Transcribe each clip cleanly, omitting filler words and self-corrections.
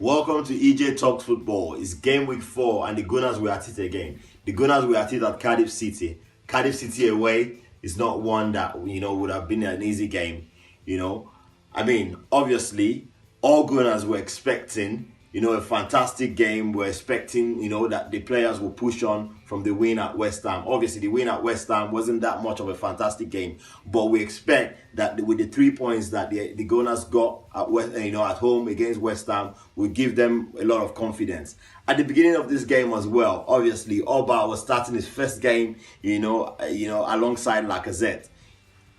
Welcome to EJ Talks Football. It's game week 4 and the Gunners were at it again. The Gunners were at it at Cardiff City. Cardiff City away is not one that would have been an easy game. Obviously, all Gunners were expecting a fantastic game. We're expecting that the players will push on from the win at West Ham. Obviously, the win at West Ham wasn't that much of a fantastic game, but we expect that with the 3 points that the Gunners got at home against West Ham will give them a lot of confidence. At the beginning of this game as well, obviously, Oba was starting his first game, alongside Lacazette.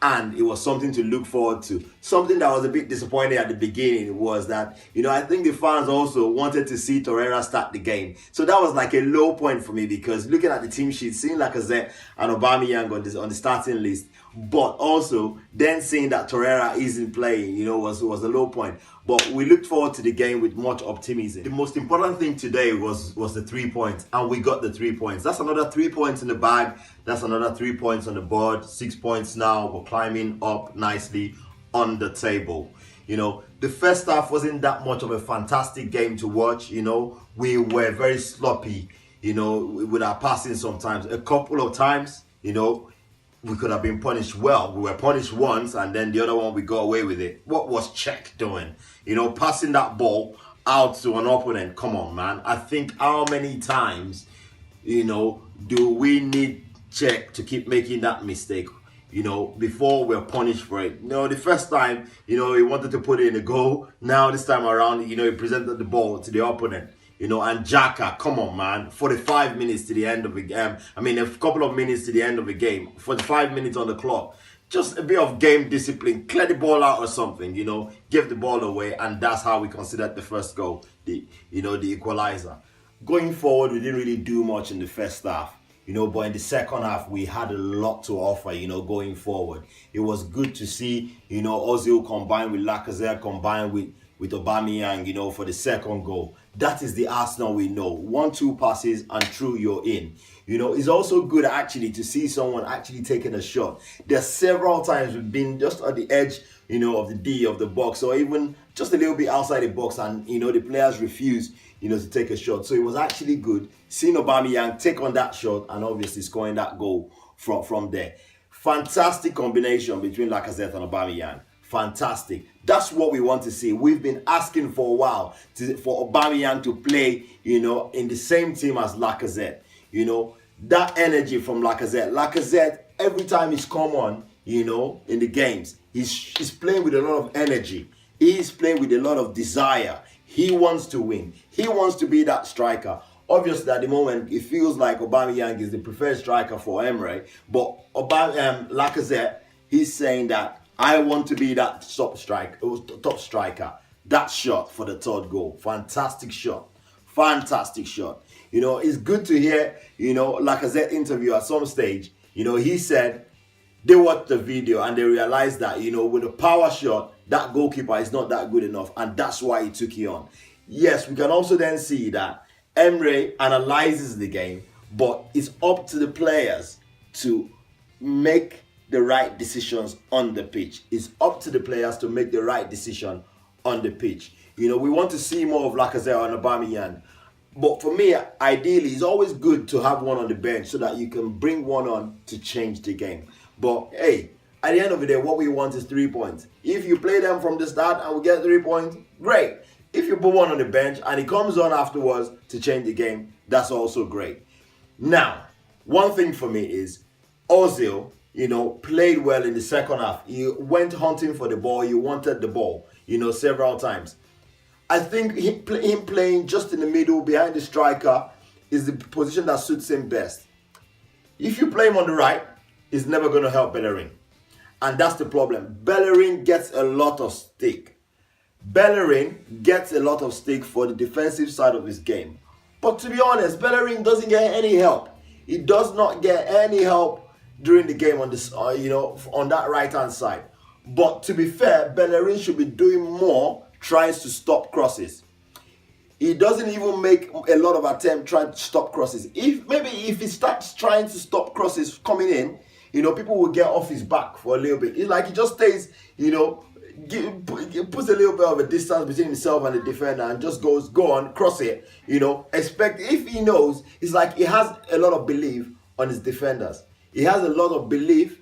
And it was something to look forward to. Something that was a bit disappointing at the beginning was that, I think the fans also wanted to see Torreira start the game. So that was like a low point for me because looking at the team sheet, seeing Lacazette and Aubameyang on the starting list, but also then seeing that Torreira isn't playing, was a low point. But we looked forward to the game with much optimism. The most important thing today was the 3 points, and we got the 3 points. That's another 3 points in the bag. That's another 3 points on the board. 6 points now. We're climbing up nicely on the table. The first half wasn't that much of a fantastic game to watch. We were very sloppy, with our passing sometimes. A couple of times, we could have been punished well. We were punished once, and then the other one we got away with it. What was Czech doing? Passing that ball out to an opponent. Come on, man. I think how many times, do we need Czech to keep making that mistake? Before we're punished for it. The first time, he wanted to put it in a goal. Now this time around, he presented the ball to the opponent. And Xhaka, come on, man. 45 minutes to the end of the game. A couple of minutes to the end of the game. 45 minutes on the clock. Just a bit of game discipline. Clear the ball out or something, Give the ball away. And that's how we considered the first goal, the equalizer. Going forward, we didn't really do much in the first half. But in the second half, we had a lot to offer, going forward. It was good to see, Ozil combined with Lacazette, combined with Aubameyang, for the second goal. That is the Arsenal we know. 1-2 passes and through you're in. It's also good actually to see someone actually taking a shot. There's several times we've been just at the edge, of the D of the box, or even just a little bit outside the box, and the players refuse, to take a shot. So it was actually good seeing Aubameyang take on that shot and obviously scoring that goal from there. Fantastic combination between Lacazette and Aubameyang. Fantastic. That's what we want to see. We've been asking for a while for Aubameyang to play, in the same team as Lacazette. That energy from Lacazette. Lacazette, every time he's come on, in the games, he's playing with a lot of energy. He's playing with a lot of desire. He wants to win. He wants to be that striker. Obviously, at the moment, it feels like Aubameyang is the preferred striker for Emre. But Lacazette, he's saying that I want to be that top striker. That shot for the third goal. Fantastic shot. Fantastic shot. It's good to hear, Lacazette interview at some stage. He said they watched the video and they realized that, with a power shot, that goalkeeper is not that good enough. And that's why he took it on. Yes, we can also then see that Emre analyzes the game, but it's up to the players to make the right decisions on the pitch. It's up to the players to make the right decision on the pitch. We want to see more of Lacazette and Aubameyang. But for me, ideally, it's always good to have one on the bench so that you can bring one on to change the game. But hey, at the end of the day, what we want is 3 points. If you play them from the start and we get 3 points, great. If you put one on the bench and he comes on afterwards to change the game, that's also great. Now, one thing for me is Ozil, played well in the second half. He went hunting for the ball. He wanted the ball, several times. I think him playing just in the middle behind the striker is the position that suits him best. If you play him on the right, it's never going to help Bellerin. And that's the problem. Bellerin gets a lot of stick. Bellerin gets a lot of stick for the defensive side of his game. But to be honest, Bellerin doesn't get any help. He does not get any help during the game on this, on that right-hand side. But to be fair, Bellerin should be doing more trying to stop crosses. He doesn't even make a lot of attempts trying to stop crosses. If he starts trying to stop crosses coming in, people will get off his back for a little bit. It's like he just stays, puts a little bit of a distance between himself and the defender and just go on, cross it. Expect if he knows, it's like he has a lot of belief on his defenders. He has a lot of belief,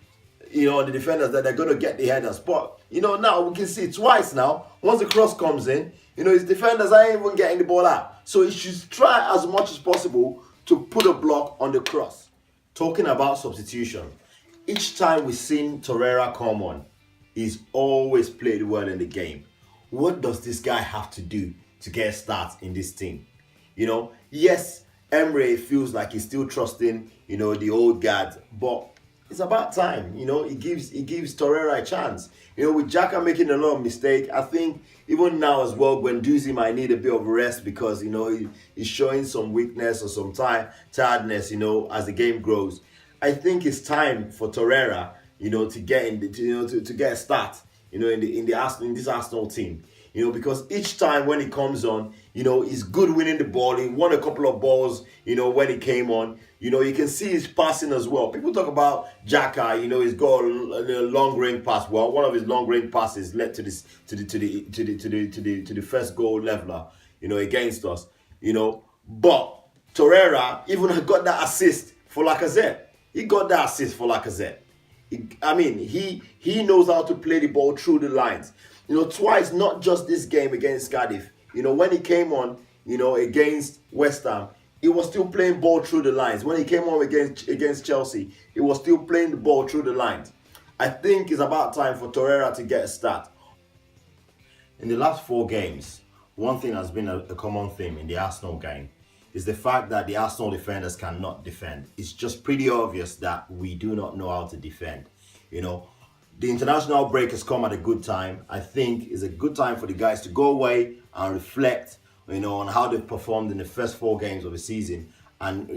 on the defenders that they're going to get the headers. But now we can see twice now. Once the cross comes in, his defenders ain't even getting the ball out. So he should try as much as possible to put a block on the cross. Talking about substitution, each time we've seen Torreira come on, he's always played well in the game. What does this guy have to do to get a start in this team? Yes, Emre feels like he's still trusting, the old guard, but it's about time. He gives Torreira a chance. With Xhaka making a lot of mistakes, I think even now as well, Guendouzi might need a bit of rest because he's showing some weakness or some tiredness. As the game grows, I think it's time for Torreira, to get to get a start, in this Arsenal team. Because each time when he comes on, he's good winning the ball. He won a couple of balls, when he came on. You can see his passing as well. People talk about Xhaka, he's got a long range pass. Well, one of his long range passes led to the first goal leveler, against us. But Torreira even got that assist for Lacazette. He got that assist for Lacazette. He knows how to play the ball through the lines. Twice, not just this game against Cardiff. When he came on, against West Ham, he was still playing ball through the lines. When he came on against Chelsea, he was still playing the ball through the lines. I think it's about time for Torreira to get a start. In the last 4 games, one thing has been a common theme in the Arsenal game is the fact that the Arsenal defenders cannot defend. It's just pretty obvious that we do not know how to defend. The international break has come at a good time. I think it's a good time for the guys to go away and reflect, on how they've performed in the first 4 games of the season and,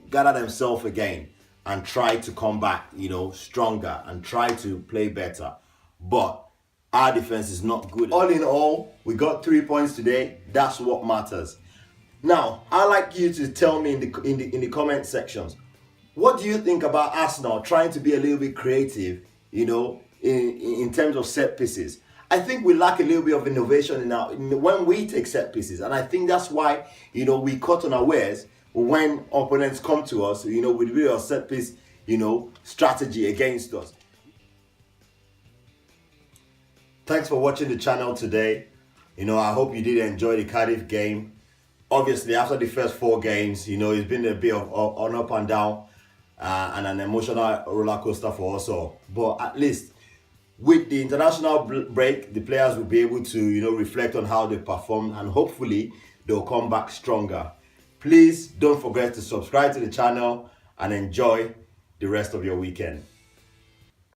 gather themselves again and try to come back, stronger and try to play better. But our defense is not good. All in all, we got 3 points today. That's what matters. Now, I'd like you to tell me in the comment sections, what do you think about Arsenal trying to be a little bit creative, in terms of set pieces? I think we lack a little bit of innovation when we take set pieces, and I think that's why we caught unawares when opponents come to us, with a bit of set piece, strategy against us. Thanks for watching the channel today. I hope you did enjoy the Cardiff game. Obviously, after the first 4 games, it's been a bit of on up and down and an emotional roller coaster for us all. But at least with the international break, the players will be able to, reflect on how they performed and hopefully they'll come back stronger. Please don't forget to subscribe to the channel and enjoy the rest of your weekend.